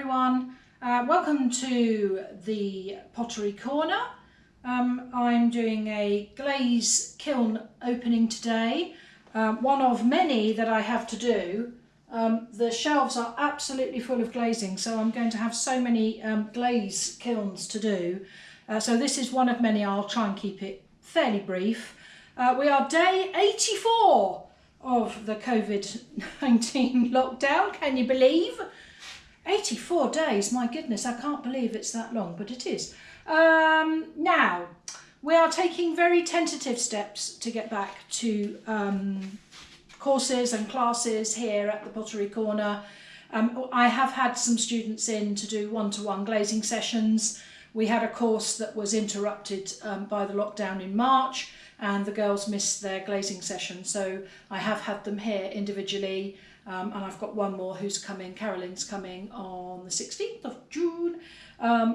everyone, welcome to the Pottery Corner. I'm doing a Glaze kiln opening today, one of many that I have to do. The shelves are absolutely full of glazing, so I'm going to have so many glaze kilns to do. So this is one of many. I'll try and keep it fairly brief. We are day 84 of the COVID-19 lockdown, can you believe? 84 days, my goodness, I can't believe it's that long, but it is. Now, we are taking very tentative steps to get back to courses and classes here at the Pottery Corner. I have had some students in to do one-to-one glazing sessions. We had a course that was interrupted by the lockdown in March, and the girls missed their glazing session, so I have had them here individually, and I've got one more who's coming, Carolyn's coming on the 16th of June,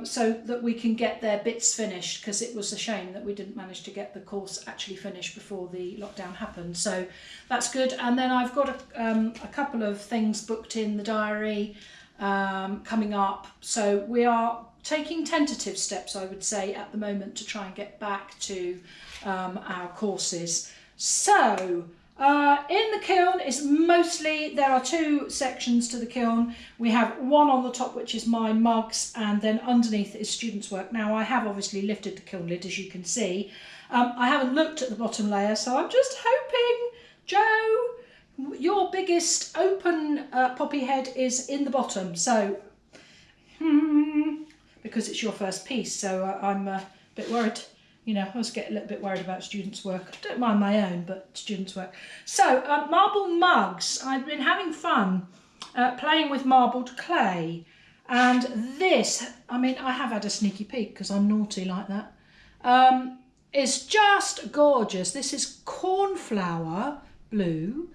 so that we can get their bits finished, because it was a shame that we didn't manage to get the course actually finished before the lockdown happened, so that's good. And then I've got a couple of things booked in the diary coming up, so we are taking tentative steps, I would say, at the moment to try and get back to our courses. So in the kiln is mostly, there are two sections to the kiln. We have one on the top which is my mugs, and then underneath is students' work. Now I have obviously lifted the kiln lid, as you can see. I haven't looked at the bottom layer, so I'm just hoping, Joe, your biggest open poppy head is in the bottom, so because it's your first piece, so I'm a bit worried. You know, I always get a little bit worried about students' work. I don't mind my own, but students' work. So, marble mugs. I've been having fun playing with marbled clay. And this, I mean, I have had a sneaky peek because I'm naughty like that. It's just gorgeous. This is cornflower blue,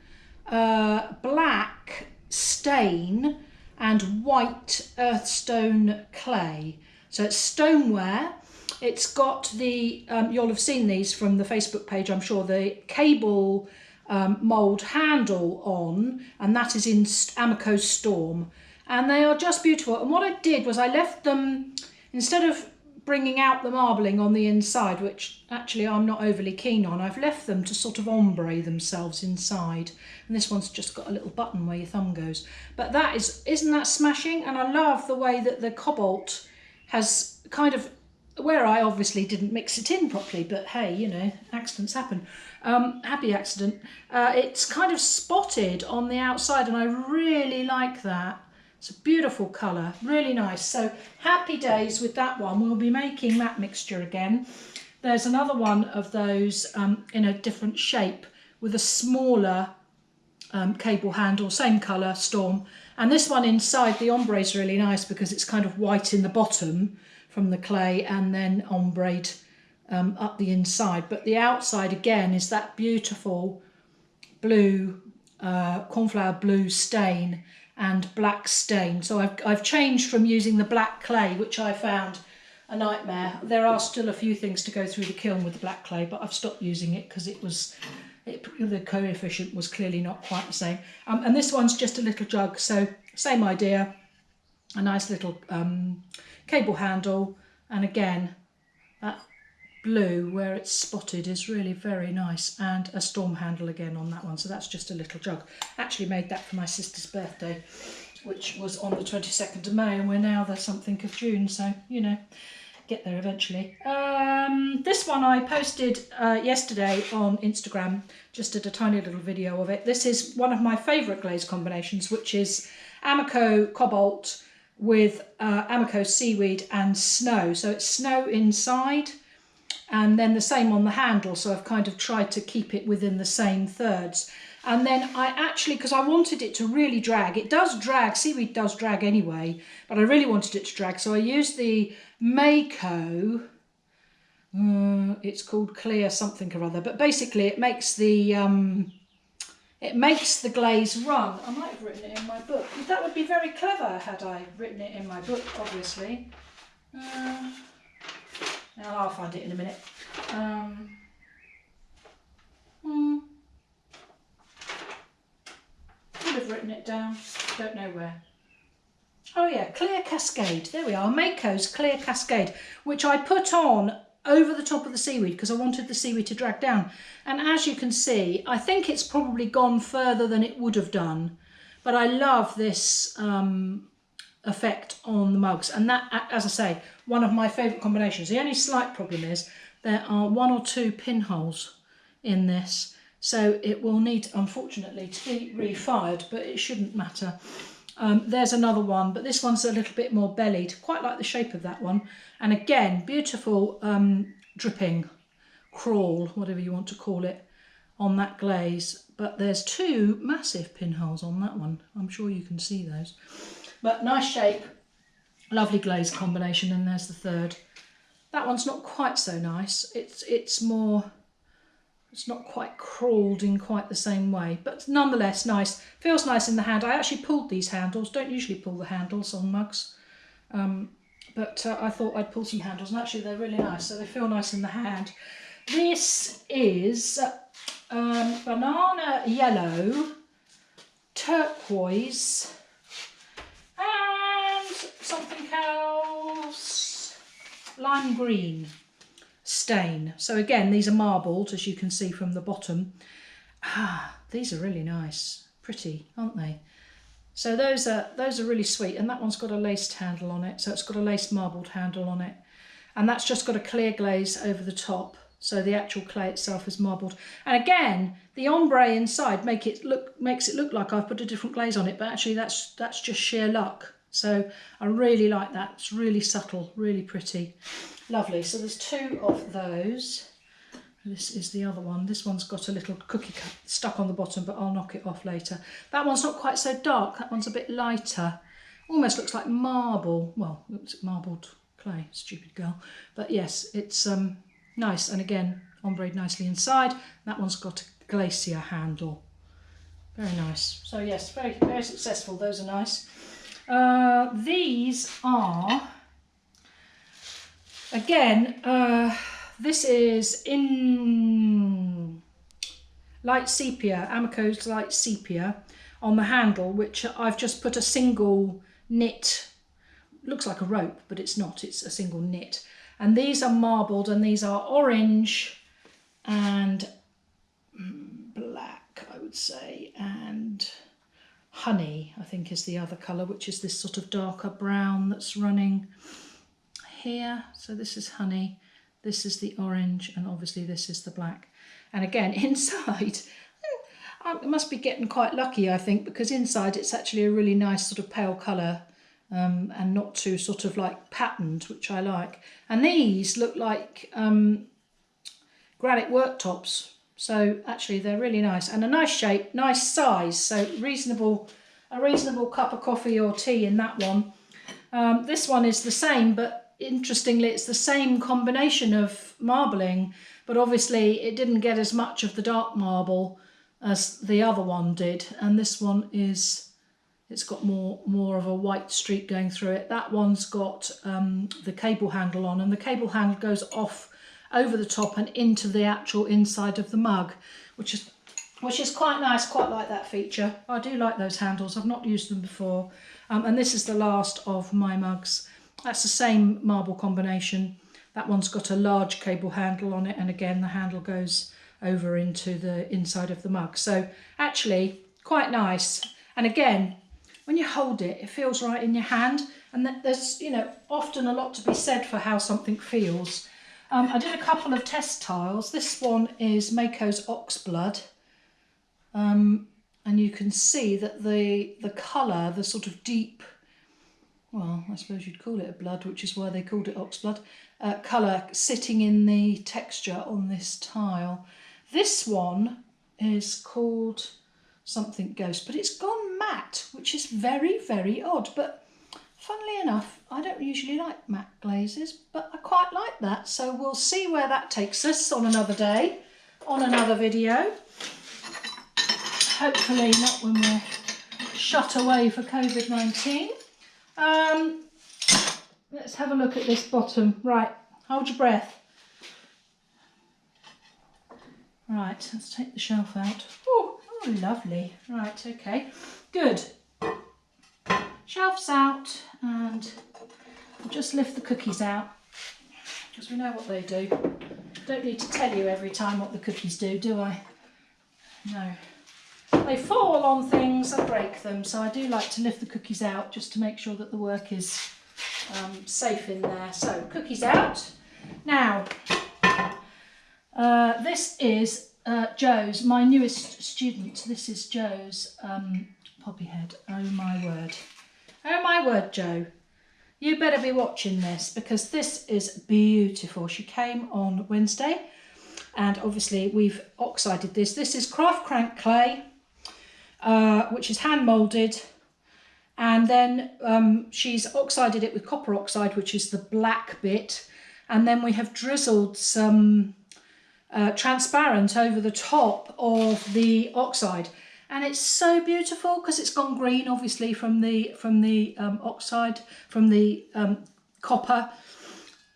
black stain, and white earthstone clay. So it's stoneware. It's got the, you'll have seen these from the Facebook page, I'm sure, the cable mould handle on, and that is in Amaco Storm. And they are just beautiful. And what I did was I left them, instead of bringing out the marbling on the inside, which actually I'm not overly keen on, I've left them to sort of ombre themselves inside. And this one's just got a little button where your thumb goes. But that isn't that smashing? And I love the way that the cobalt has kind of, where I obviously didn't mix it in properly, but hey, you know, accidents happen. Happy accident. It's kind of spotted on the outside, and I really like that. It's a beautiful colour, really nice. So happy days with that one. We'll be making that mixture again. There's another one of those in a different shape with a smaller cable handle, same colour, Storm. And this one inside, the ombre is really nice because it's kind of white in the bottom from the clay and then ombre'd up the inside. But the outside again is that beautiful blue, cornflower blue stain and black stain. So I've changed from using the black clay, which I found a nightmare. There are still a few things to go through the kiln with the black clay, but I've stopped using it because the coefficient was clearly not quite the same. And this one's just a little jug, so same idea, a nice little cable handle, and again that blue where it's spotted is really very nice, and a storm handle again on that one. So that's just a little jug. Actually made that for my sister's birthday, which was on the 22nd of May, and we're now the something of June, so you know, get there eventually. This one I posted yesterday on Instagram, just did a tiny little video of it. This is one of my favourite glaze combinations, which is Amaco Cobalt with Amaco Seaweed and Snow. So it's snow inside and then the same on the handle, so I've kind of tried to keep it within the same thirds. And then I actually, because I wanted it to really drag, it does drag, seaweed does drag anyway, but I really wanted it to drag, so I used the Mayco, it's called Clear something or other, but basically it makes the glaze run. I might have written it in my book. That would be very clever had I written it in my book, obviously. Now I'll find it in a minute. Could have written it down, don't know where. Oh yeah, Clear Cascade. There we are, Mayco's Clear Cascade, which I put on over the top of the seaweed because I wanted the seaweed to drag down. And as you can see, I think it's probably gone further than it would have done. But I love this effect on the mugs. And that, as I say, one of my favourite combinations. The only slight problem is there are 1 or 2 pinholes in this. So it will need, unfortunately, to be refired, but it shouldn't matter. There's another one, but this one's a little bit more bellied. Quite like the shape of that one. And again, beautiful dripping, crawl, whatever you want to call it, on that glaze. But there's 2 massive pinholes on that one. I'm sure you can see those. But nice shape, lovely glaze combination, and there's the third. That one's not quite so nice. It's more... It's not quite crawled in quite the same way, but nonetheless nice. Feels nice in the hand. I actually pulled these handles. Don't usually pull the handles on mugs, but I thought I'd pull some handles, and actually they're really nice, so they feel nice in the hand. This is banana yellow, turquoise, and something else, lime green stain. So again, these are marbled, as you can see from the bottom. These are really nice, pretty, aren't they? So those are really sweet, and that one's got a laced handle on it, so it's got a laced marbled handle on it, and that's just got a clear glaze over the top, so the actual clay itself is marbled. And again, the ombre inside makes it look like I've put a different glaze on it, but actually that's just sheer luck. So I really like that. It's really subtle, really pretty. Lovely. So there's 2 of those. This is the other one. This one's got a little cookie cut stuck on the bottom, but I'll knock it off later. That one's not quite so dark. That one's a bit lighter. Almost looks like marble. Well, it's marbled clay, stupid girl. But yes, it's nice. And again, ombreed nicely inside. That one's got a glacier handle. Very nice. So yes, very, very successful. Those are nice. These are... Again, this is in light sepia, Amaco's light sepia on the handle, which I've just put a single knit, looks like a rope, but it's not, it's a single knit. And these are marbled, and these are orange and black, I would say, and honey, I think is the other colour, which is this sort of darker brown that's running here. So this is honey, this is the orange, and obviously this is the black. And again, inside, I must be getting quite lucky, I think, because inside it's actually a really nice sort of pale colour, and not too sort of like patterned, which I like. And these look like granite worktops, so actually they're really nice, and a nice shape, nice size, so a reasonable cup of coffee or tea in that one. This one is the same, but interestingly, it's the same combination of marbling, but obviously it didn't get as much of the dark marble as the other one did. And this one is, it's got more of a white streak going through it. That one's got the cable handle on, and the cable handle goes off over the top and into the actual inside of the mug, which is quite nice. Quite like that feature. I do like those handles. I've not used them before. And this is the last of my mugs. That's the same marble combination. That one's got a large cable handle on it, and again the handle goes over into the inside of the mug. So actually quite nice. And again, when you hold it, it feels right in your hand, and there's, you know, often a lot to be said for how something feels. I did a couple of test tiles. This one is Mayco's Oxblood, and you can see that the colour, the sort of deep, well, I suppose you'd call it a blood, which is why they called it oxblood, colour sitting in the texture on this tile. This one is called something ghost, but it's gone matte, which is very, very odd. But funnily enough, I don't usually like matte glazes, but I quite like that. So we'll see where that takes us on another day, on another video. Hopefully not when we're shut away for COVID-19. Let's have a look at this bottom. Right, hold your breath. Right, let's take the shelf out. Oh, lovely. Right, okay, good. shelves out, and I'll just lift the cookies out because we know what they do. Don't need to tell you every time what the cookies do I? No. They fall on things and break them, so I do like to lift the cookies out just to make sure that the work is safe in there. So, cookies out. Now, this is Joe's, my newest student. This is Joe's poppy head. Oh my word. Oh my word, Joe. You better be watching this because this is beautiful. She came on Wednesday and obviously we've oxided this. This is craft crank clay, which is hand moulded, and then she's oxided it with copper oxide, which is the black bit, and then we have drizzled some transparent over the top of the oxide. And it's so beautiful because it's gone green, obviously, from the oxide, from the copper.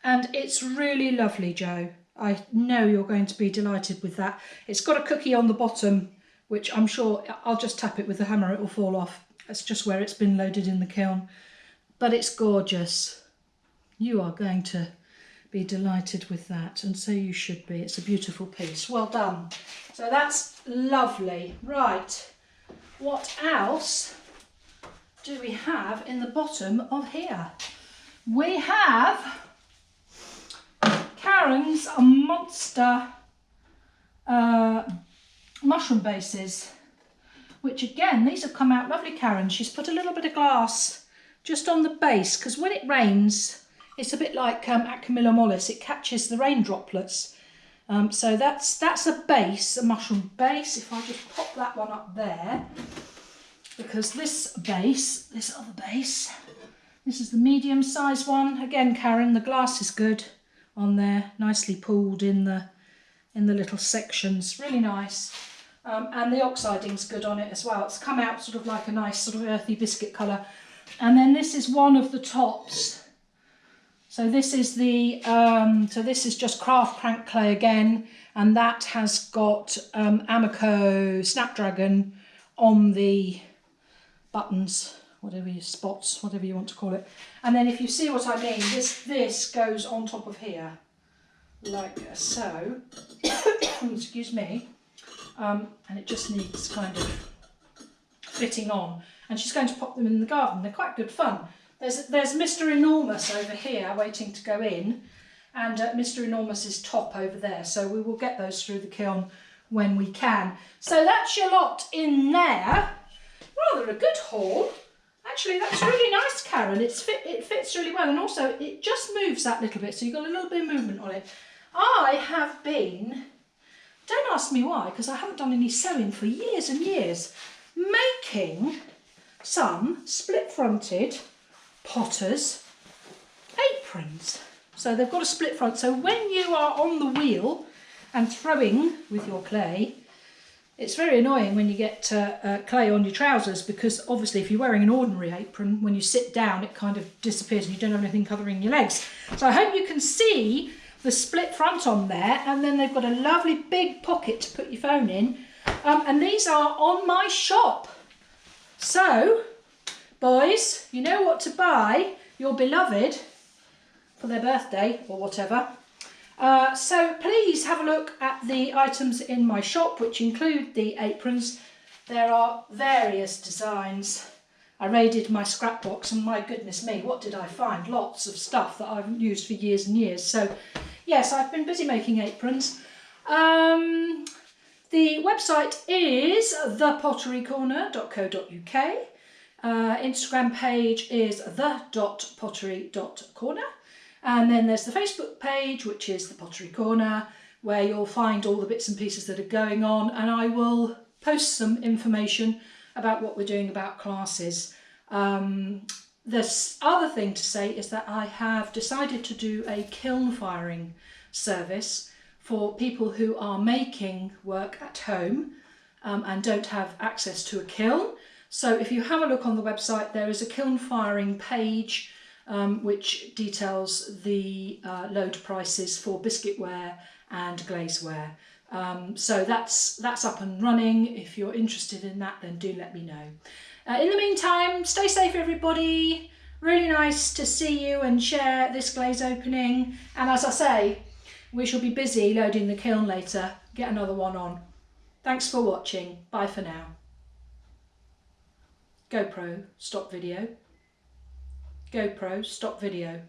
And it's really lovely, Joe. I know you're going to be delighted with that. It's got a cookie on the bottom, which I'm sure I'll just tap it with the hammer, it will fall off. That's just where it's been loaded in the kiln. But it's gorgeous. You are going to be delighted with that, and so you should be. It's a beautiful piece. Well done. So that's lovely. Right, what else do we have in the bottom of here? We have Karen's monster mushroom bases, which again, these have come out lovely, Karen. She's put a little bit of glass just on the base because when it rains, it's a bit like Acamilla mollis, it catches the rain droplets. So that's a base, a mushroom base. If I just pop that one up there, because this base, this other base, this is the medium size one. Again, Karen, the glass is good on there, nicely pulled in the little sections, really nice. And the oxiding's good on it as well. It's come out sort of like a nice sort of earthy biscuit colour. And then this is one of the tops. So this is this is just craft crank clay again, and that has got Amaco Snapdragon on the buttons, whatever you spots, whatever you want to call it. And then if you see what I mean, this goes on top of here, like so. Excuse me. And it just needs kind of fitting on. And she's going to pop them in the garden. They're quite good fun. There's Mr. Enormous over here waiting to go in, and Mr. Enormous's top over there. So we will get those through the kiln when we can. So that's your lot in there. Rather a good haul. Actually, that's really nice, Karen. It fits really well, and also it just moves that little bit, so you've got a little bit of movement on it. I have been, don't ask me why, because I haven't done any sewing for years and years, making some split-fronted Potter's aprons. So they've got a split front, so when you are on the wheel and throwing with your clay, it's very annoying when you get clay on your trousers, because obviously if you're wearing an ordinary apron, when you sit down it kind of disappears and you don't have anything covering your legs. So I hope you can see the split front on there, and then they've got a lovely big pocket to put your phone in, and these are on my shop. So boys, you know what to buy your beloved for their birthday or whatever. So please have a look at the items in my shop, which include the aprons. There are various designs. I raided my scrap box and my goodness me, what did I find? Lots of stuff that I've used for years and years. So yes, I've been busy making aprons. The website is thepotterycorner.co.uk. Instagram page is the.pottery.corner, and then there's the Facebook page, which is the Pottery Corner, where you'll find all the bits and pieces that are going on, and I will post some information about what we're doing about classes. The other thing to say is that I have decided to do a kiln firing service for people who are making work at home and don't have access to a kiln. So if you have a look on the website, there is a kiln firing page which details the load prices for biscuitware and glazeware. So that's up and running. If you're interested in that, then do let me know. In the meantime, stay safe everybody. Really nice to see you and share this glaze opening. And as I say, we shall be busy loading the kiln later. Get another one on. Thanks for watching. Bye for now. GoPro, stop video. GoPro, stop video.